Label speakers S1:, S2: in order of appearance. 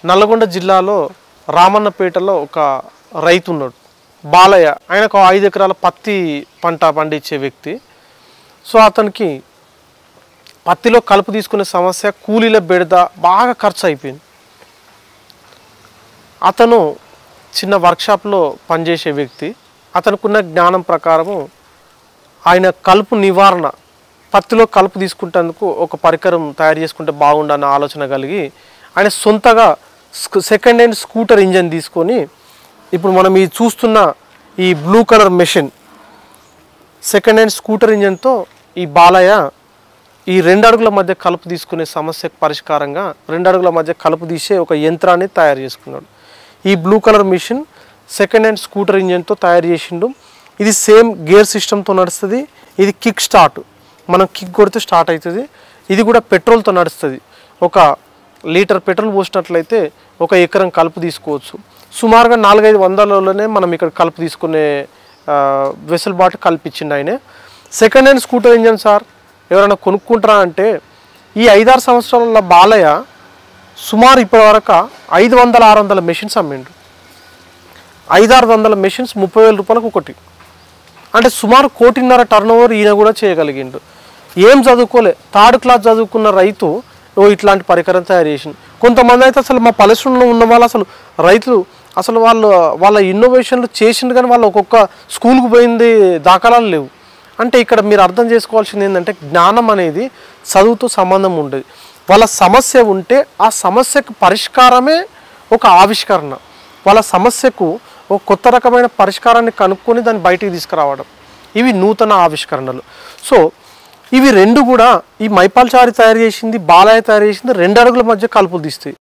S1: నల్లగొండ జిల్లాలో రామన్నపేటలో ఒక రైతు ఉన్నాడు బాలయ్య. ఆయనకు 5 ఎకరాల పత్తి పంట పండించే వ్యక్తి. సో అతనికి పత్తిలో కలుపు తీసుకునే సమస్య, కూలీల బెడద, బాగా ఖర్చు అయిపోయింది. అతను చిన్న వర్క్షాప్లో పనిచేసే వ్యక్తి. అతనుకున్న జ్ఞానం ప్రకారము ఆయన కలుపు నివారణ, పత్తిలో కలుపు తీసుకుంటేందుకు ఒక పరికరం తయారు చేసుకుంటే బాగుండన్న ఆలోచన కలిగి ఆయన సొంతగా సెకండ్ హ్యాండ్ స్కూటర్ ఇంజన్ తీసుకొని, ఇప్పుడు మనం ఈ చూస్తున్న ఈ blue colour machine second hand scooter ఇంజన్తో ఈ బాలయ్య ఈ 2 అడుగుల మధ్య కలుపు తీసుకునే సమస్యకు పరిష్కారంగా 2 అడుగుల మధ్య కలుపు తీసే ఒక యంత్రాన్ని తయారు చేసుకున్నాడు. ఈ blue colour machine second hand scooter ఇంజన్తో తయారు చేసిండు. ఇది సేమ్ గేర్ సిస్టమ్తో నడుస్తుంది. ఇది కిక్ స్టార్ట్, మనం కిక్ కొడితే స్టార్ట్ అవుతుంది. ఇది కూడా పెట్రోల్తో నడుస్తుంది. 1 లీటర్ పెట్రోల్ పోసినట్లయితే 1 ఎకరం కలుపు తీసుకోవచ్చు. సుమారుగా 4-5 వందలలోనే మనం ఇక్కడ కలుపు తీసుకునే వెసులుబాటు కల్పించింది ఆయనే. Second hand scooter engine sir ఎవరైనా కొనుక్కుంటారా అంటే, ఈ 5-6 సంవత్సరాల బాలయ్య సుమారు ఇప్పటివరకు 500-600 మెషిన్స్ అమ్మిండు. 500-600 మెషిన్స్ 30,000 రూపాయలకు ఒకటి, అంటే సుమారు 1,50,00,000 టర్నోవర్ ఈయన కూడా చేయగలిగిండు. ఏం చదువుకోలే, 3rd క్లాస్ చదువుకున్న రైతు ఇట్లాంటి పరికరం తయారు చేసింది. కొంతమంది అయితే అసలు మా పల్లెటూరులో ఉన్న వాళ్ళు అసలు రైతులు అసలు వాళ్ళ ఇన్నోవేషన్లు చేసిండు, కానీ వాళ్ళు ఒక్కొక్క స్కూల్కి పోయింది దాఖలాలు లేవు. అంటే ఇక్కడ మీరు అర్థం చేసుకోవాల్సింది ఏంటంటే, జ్ఞానం అనేది చదువుతో సంబంధం ఉండదు. వాళ్ళ సమస్య ఉంటే ఆ సమస్యకు పరిష్కారమే ఒక ఆవిష్కరణ. వాళ్ళ సమస్యకు ఒక కొత్త రకమైన పరిష్కారాన్ని కనుక్కొని దాన్ని బయటికి తీసుకురావడం, ఇవి నూతన ఆవిష్కరణలు. సో ఇవి 2 కూడా ఈ మైపాల్ చారి తయారు చేసింది, బాలయ్య తయారు చేసింది 2 అడుగుల మధ్య కలుపులు తీస్తాయి.